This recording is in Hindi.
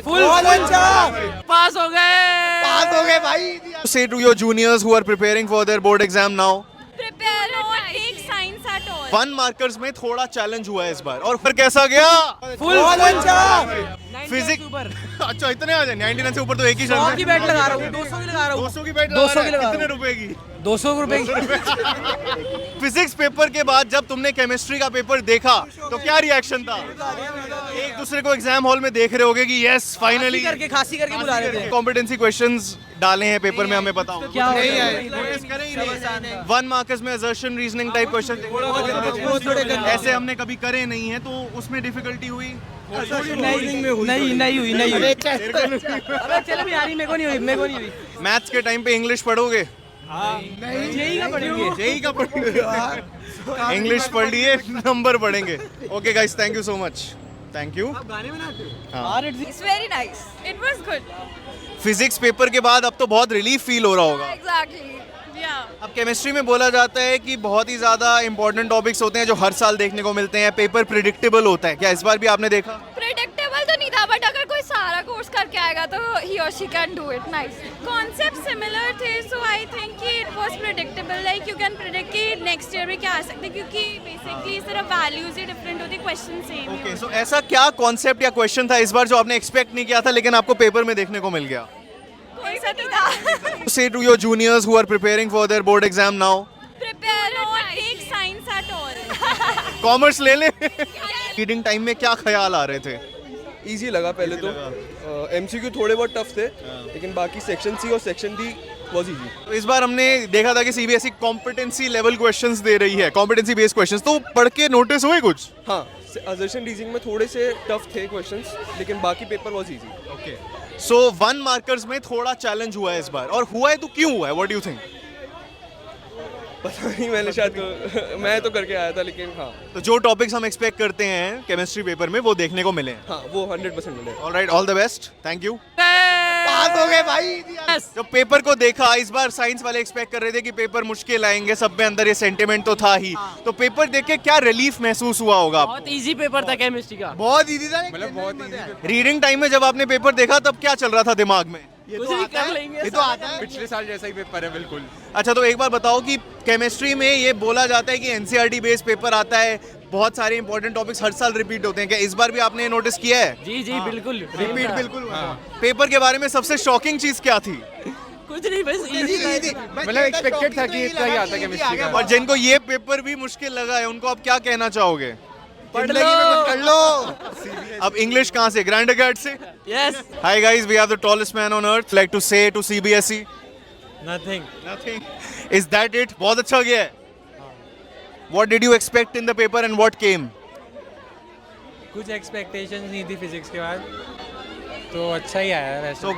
फुल पास हो गए भाई. Say to your juniors who are preparing for their board exam now. Prepare or take science at all. 1 markers में थोड़ा चैलेंज हुआ है इस बार और फिर कैसा गया फुल फिजिक्स अच्छा इतने आ जाए 99 से ऊपर तो एक ही 100 की बैट लगा रहा हूँ 200 की लगा रहा हूँ 200 की बैट 200 की लगा कितने रहा हूँ। रुपए की 200 रुपए की फिजिक्स पेपर के बाद जब तुमने केमिस्ट्री का पेपर देखा तो क्या रिएक्शन था एक दूसरे को एग्जाम हॉल में देख रहे होगे कि यस फाइनली खांसी करके बुला रहे थे कॉम्पिटेंसी क्वेश्चंस डाले हैं पेपर में हमें पता होगा क्या नहीं है 1 मार्कर्स में असर्शन रीजनिंग टाइप क्वेश्चन ऐसे हमने कभी करे नहीं है तो उसमें डिफिकल्टी हुई नहीं हुई अबे चल भी यार मेरे को नहीं हुई मैथ्स के टाइम पे इंग्लिश पढ़ोगे जेई का पढ़ेंगे इंग्लिश पढ़ लिए नंबर पढ़ेंगे okay guys thank you so much thank you It's very nice. It was good. Physics paper के बाद अब तो बहुत रिलीफ फील हो रहा होगा Exactly. Yeah. अब केमिस्ट्री में बोला जाता है कि बहुत ही ज्यादा इंपॉर्टेंट टॉपिक्स होते हैं जो हर साल देखने को मिलते हैं पेपर प्रिडिक्टेबल होता है क्या इस बार भी आपने देखा Predictable तो नहीं था बट अगर कोई सारा कोर्स करके आएगा तो he or she can do it nicely. Concept similar थे so I think कि it was predictable like you can predict कि next year में क्या आ सकता है क्योंकि basically सिर्फ values ही different होती question same ही ओके होती सो ऐसा क्या कॉन्सेप्ट या क्वेश्चन था इस बार जो आपने एक्सपेक्ट नहीं किया था लेकिन आपको पेपर में देखने को मिल गया कोई सा नहीं था. Say to your juniors who are preparing for their board exam now. Prepare or take science at all. Commerce ले ले रीडिंग टाइम में क्या ख्याल आ रहे थे इजी लगा पहले तो एमसीक्यू थोड़े बहुत टफ थे लेकिन बाकी सेक्शन सी और सेक्शन डी वाज इजी. तो इस बार हमने देखा था कि सीबीएसई कॉम्पिटेंसी लेवल क्वेश्चंस दे रही है कॉम्पिटेंसी बेस्ड क्वेश्चंस तो पढ़ के नोटिस हुए कुछ हाँ असर्शन रीजनिंग में थोड़े से टफ थे क्वेश्चंस लेकिन बाकी paper was easy. Okay so 1 markers में थोड़ा चैलेंज हुआ है इस बार और हुआ है तो क्यों हुआ है व्हाट डू यू थिंक पता नहीं मैंने शायद मैं तो करके आया था लेकिन हाँ तो जो टॉपिक्स हम एक्सपेक्ट करते हैं केमिस्ट्री पेपर में वो देखने को मिले हैं हाँ वो 100% मिले. Alright all the best thank you pass हो गए भाई जब पेपर को देखा इस बार साइंस वाले एक्सपेक्ट कर रहे थे कि पेपर मुश्किल आएंगे सब में अंदर ये सेंटिमेंट तो था ही तो पेपर देख के क्या रिलीफ महसूस हुआ होगा आपको बहुत इजी पेपर था केमिस्ट्री का बहुत इजी था मतलब बहुत इजी रीडिंग टाइम में जब आपने पेपर देखा तब क्या चल रहा था दिमाग में कुछ भी कर लेंगे ये तो आता है पिछले साल जैसा ही पेपर है बिल्कुल. अच्छा तो एक बार बताओ कि केमिस्ट्री में ये बोला जाता है कि एनसीईआरटी बेस्ड पेपर आता है बहुत सारे इंपॉर्टेंट टॉपिक्स हर साल रिपीट होते हैं क्या इस बार भी आपने नोटिस किया है जी बिल्कुल रिपीट बिल्कुल पेपर के बारे में सबसे शॉकिंग चीज क्या थी कुछ नहीं बस इजी मतलब एक्सपेक्टेड था कि इतना ही आता केमिस्ट्री का. और जिनको ये पेपर भी मुश्किल लगा है उनको आप क्या कहना चाहोगे पढ़ कर लो अब इंग्लिश कहाँ से ग्रैंड अकेड से yes Hi guys, we have the tallest man on earth. Like to say to CBSE. Nothing Nothing. Is that it? बहुत अच्छा गया है. What did you expect in the paper and what came? कुछ एक्सपेक्टेशंस नहीं थी फिजिक्स के बाद तो अच्छा ही आया वैसे. So